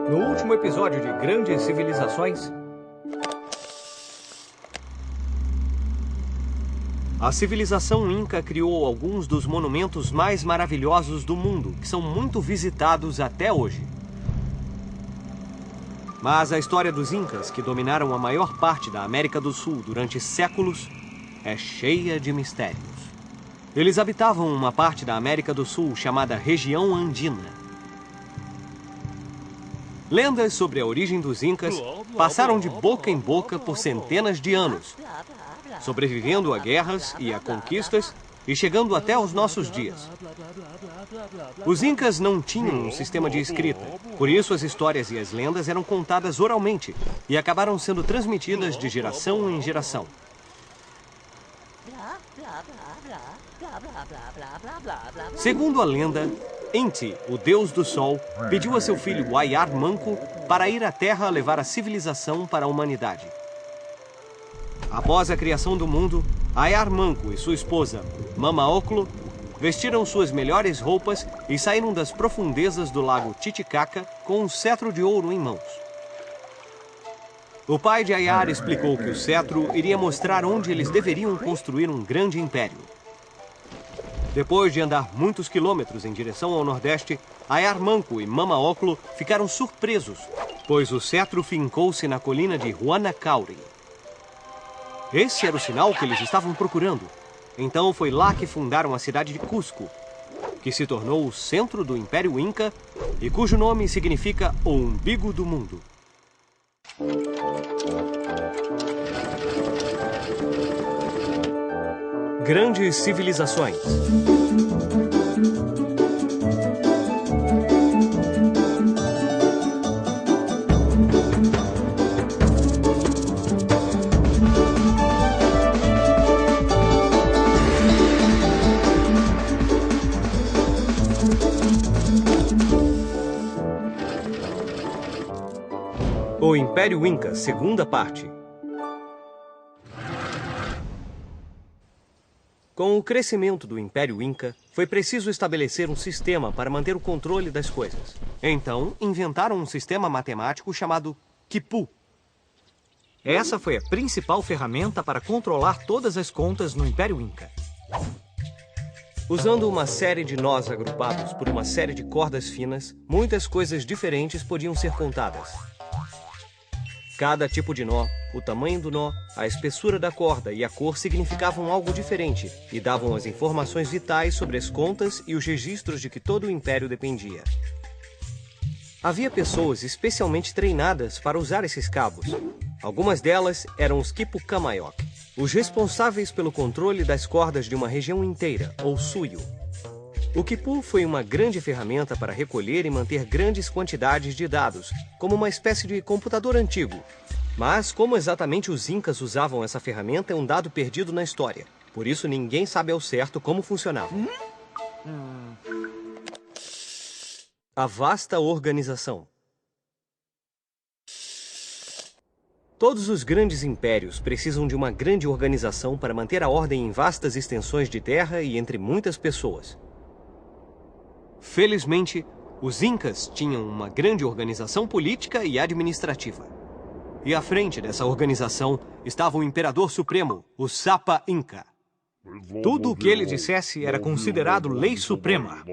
No último episódio de Grandes Civilizações, a civilização Inca criou alguns dos monumentos mais maravilhosos do mundo, que são muito visitados até hoje. Mas a história dos Incas, que dominaram a maior parte da América do Sul durante séculos, é cheia de mistérios. Eles habitavam uma parte da América do Sul chamada região andina. Lendas sobre a origem dos Incas passaram de boca em boca por centenas de anos, sobrevivendo a guerras e a conquistas e chegando até aos nossos dias. Os Incas não tinham um sistema de escrita, por isso as histórias e as lendas eram contadas oralmente e acabaram sendo transmitidas de geração em geração. Segundo a lenda, Inti, o deus do sol, pediu a seu filho Ayar Manco para ir à Terra levar a civilização para a humanidade. Após a criação do mundo, Ayar Manco e sua esposa, Mama Oclo, vestiram suas melhores roupas e saíram das profundezas do lago Titicaca com um cetro de ouro em mãos. O pai de Ayar explicou que o cetro iria mostrar onde eles deveriam construir um grande império. Depois de andar muitos quilômetros em direção ao nordeste, Ayar Manco e Mama Oclo ficaram surpresos, pois o cetro fincou-se na colina de Huanacauri. Esse era o sinal que eles estavam procurando. Então foi lá que fundaram a cidade de Cusco, que se tornou o centro do Império Inca e cujo nome significa o umbigo do mundo. Grandes civilizações. O Império Inca, segunda parte. Com o crescimento do Império Inca, foi preciso estabelecer um sistema para manter o controle das coisas. Então, inventaram um sistema matemático chamado quipu. Essa foi a principal ferramenta para controlar todas as contas no Império Inca. Usando uma série de nós agrupados por uma série de cordas finas, muitas coisas diferentes podiam ser contadas. Cada tipo de nó, o tamanho do nó, a espessura da corda e a cor significavam algo diferente e davam as informações vitais sobre as contas e os registros de que todo o império dependia. Havia pessoas especialmente treinadas para usar esses cabos. Algumas delas eram os Quipucamayok, os responsáveis pelo controle das cordas de uma região inteira, ou suyo. O quipu foi uma grande ferramenta para recolher e manter grandes quantidades de dados, como uma espécie de computador antigo. Mas como exatamente os Incas usavam essa ferramenta é um dado perdido na história. Por isso ninguém sabe ao certo como funcionava. A vasta organização. Todos os grandes impérios precisam de uma grande organização para manter a ordem em vastas extensões de terra e entre muitas pessoas. Felizmente, os Incas tinham uma grande organização política e administrativa. E à frente dessa organização estava o Imperador Supremo, o Sapa Inca. Tudo o que ele dissesse era considerado lei suprema.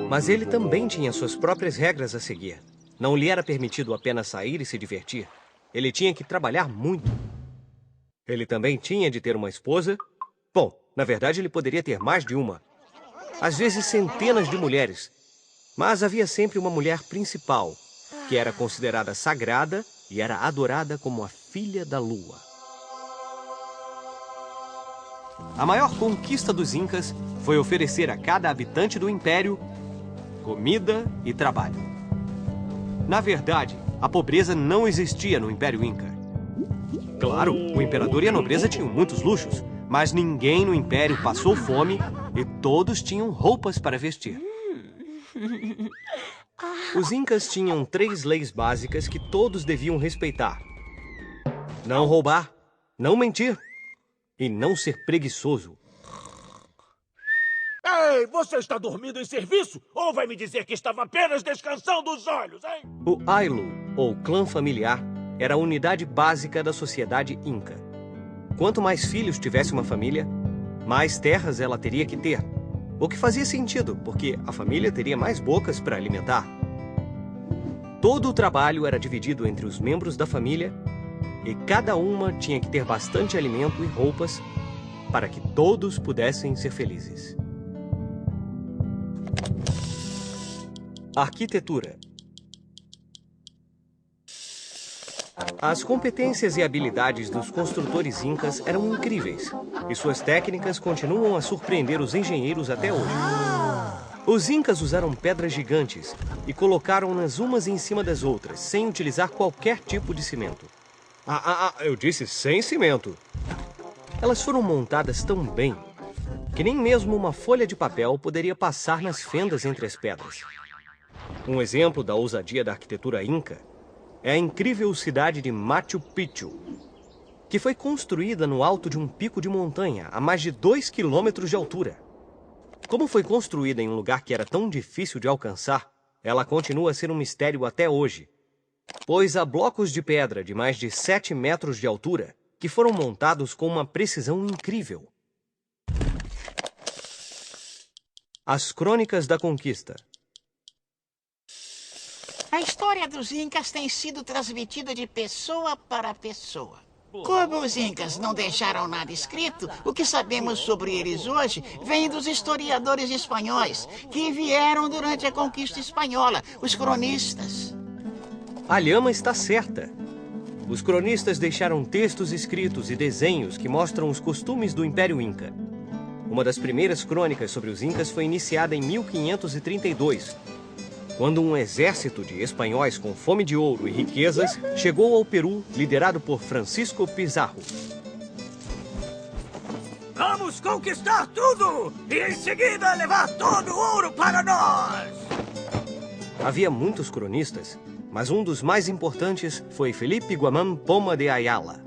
Mas ele também tinha suas próprias regras a seguir. Não lhe era permitido apenas sair e se divertir. Ele tinha que trabalhar muito. Ele também tinha de ter uma esposa. Bom, na verdade ele poderia ter mais de uma. Às vezes centenas de mulheres. Mas havia sempre uma mulher principal, que era considerada sagrada e era adorada como a filha da lua. A maior conquista dos Incas foi oferecer a cada habitante do império comida e trabalho. Na verdade, a pobreza não existia no Império Inca. Claro, o imperador e a nobreza tinham muitos luxos, mas ninguém no império passou fome e todos tinham roupas para vestir. Os Incas tinham 3 leis básicas que todos deviam respeitar: não roubar, não mentir e não ser preguiçoso. Ei, você está dormindo em serviço? Ou vai me dizer que estava apenas descansando os olhos, hein? O Ailu, ou clã familiar, era a unidade básica da sociedade Inca. Quanto mais filhos tivesse uma família, mais terras ela teria que ter. O que fazia sentido, porque a família teria mais bocas para alimentar. Todo o trabalho era dividido entre os membros da família e cada uma tinha que ter bastante alimento e roupas para que todos pudessem ser felizes. Arquitetura. As competências e habilidades dos construtores incas eram incríveis, e suas técnicas continuam a surpreender os engenheiros até hoje. Os incas usaram pedras gigantes e colocaram-nas umas em cima das outras, sem utilizar qualquer tipo de cimento. Eu disse sem cimento. Elas foram montadas tão bem que nem mesmo uma folha de papel poderia passar nas fendas entre as pedras. Um exemplo da ousadia da arquitetura inca é a incrível cidade de Machu Picchu, que foi construída no alto de um pico de montanha a mais de 2 quilômetros de altura. Como foi construída em um lugar que era tão difícil de alcançar, ela continua a ser um mistério até hoje, pois há blocos de pedra de mais de 7 metros de altura que foram montados com uma precisão incrível. As Crônicas da Conquista. A história dos Incas tem sido transmitida de pessoa para pessoa. Como os Incas não deixaram nada escrito, o que sabemos sobre eles hoje vem dos historiadores espanhóis, que vieram durante a conquista espanhola, os cronistas. A Lhama está certa. Os cronistas deixaram textos escritos e desenhos que mostram os costumes do Império Inca. Uma das primeiras crônicas sobre os Incas foi iniciada em 1532, quando um exército de espanhóis com fome de ouro e riquezas chegou ao Peru, liderado por Francisco Pizarro. Vamos conquistar tudo e em seguida levar todo o ouro para nós! Havia muitos cronistas, mas um dos mais importantes foi Felipe Guamán Poma de Ayala.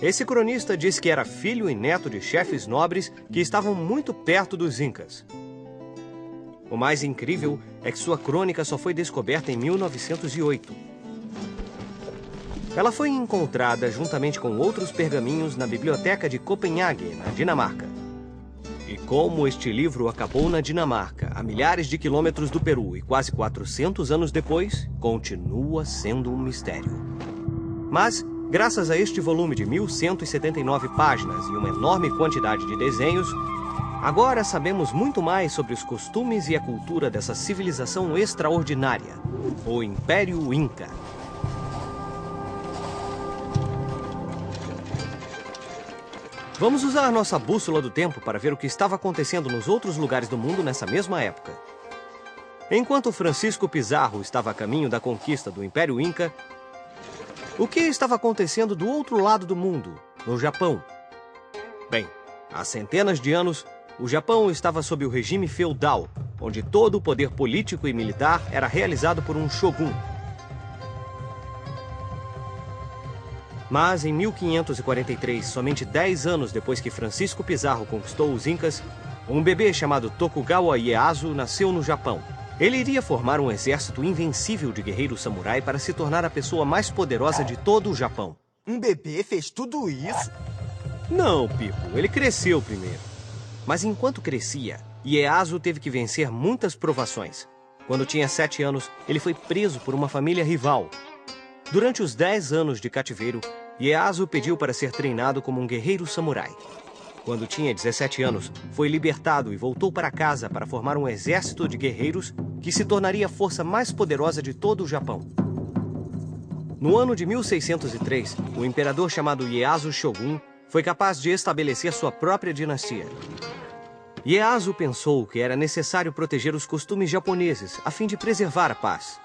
Esse cronista diz que era filho e neto de chefes nobres que estavam muito perto dos Incas. O mais incrível é que sua crônica só foi descoberta em 1908. Ela foi encontrada juntamente com outros pergaminhos na biblioteca de Copenhague, na Dinamarca. E como este livro acabou na Dinamarca, a milhares de quilômetros do Peru e quase 400 anos depois, continua sendo um mistério. Mas, graças a este volume de 1.179 páginas e uma enorme quantidade de desenhos, agora sabemos muito mais sobre os costumes e a cultura dessa civilização extraordinária, o Império Inca. Vamos usar nossa bússola do tempo para ver o que estava acontecendo nos outros lugares do mundo nessa mesma época. Enquanto Francisco Pizarro estava a caminho da conquista do Império Inca, o que estava acontecendo do outro lado do mundo, no Japão? Bem, há centenas de anos, o Japão estava sob o regime feudal, onde todo o poder político e militar era realizado por um shogun. Mas em 1543, somente 10 anos depois que Francisco Pizarro conquistou os Incas, um bebê chamado Tokugawa Ieyasu nasceu no Japão. Ele iria formar um exército invencível de guerreiros samurai para se tornar a pessoa mais poderosa de todo o Japão. Um bebê fez tudo isso? Não, Pipo, ele cresceu primeiro. Mas enquanto crescia, Ieyasu teve que vencer muitas provações. Quando tinha 7 anos, ele foi preso por uma família rival. Durante os 10 anos de cativeiro, Ieyasu pediu para ser treinado como um guerreiro samurai. Quando tinha 17 anos, foi libertado e voltou para casa para formar um exército de guerreiros que se tornaria a força mais poderosa de todo o Japão. No ano de 1603, o imperador chamado Ieyasu Shogun foi capaz de estabelecer sua própria dinastia. Ieyasu pensou que era necessário proteger os costumes japoneses a fim de preservar a paz.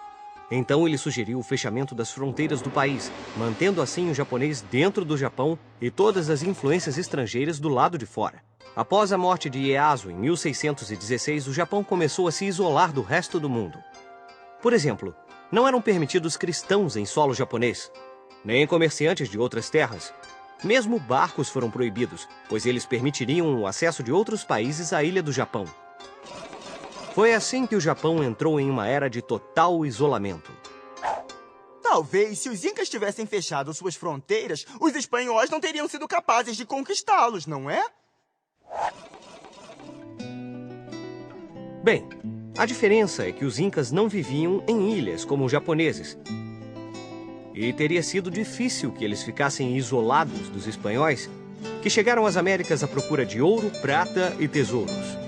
Então ele sugeriu o fechamento das fronteiras do país, mantendo assim o japonês dentro do Japão e todas as influências estrangeiras do lado de fora. Após a morte de Ieyasu em 1616, o Japão começou a se isolar do resto do mundo. Por exemplo, não eram permitidos cristãos em solo japonês, nem comerciantes de outras terras, Mesmo barcos foram proibidos, pois eles permitiriam o acesso de outros países à ilha do Japão. Foi assim que o Japão entrou em uma era de total isolamento. Talvez, se os incas tivessem fechado suas fronteiras, os espanhóis não teriam sido capazes de conquistá-los, não é? Bem, a diferença é que os incas não viviam em ilhas como os japoneses. E teria sido difícil que eles ficassem isolados dos espanhóis, que chegaram às Américas à procura de ouro, prata e tesouros.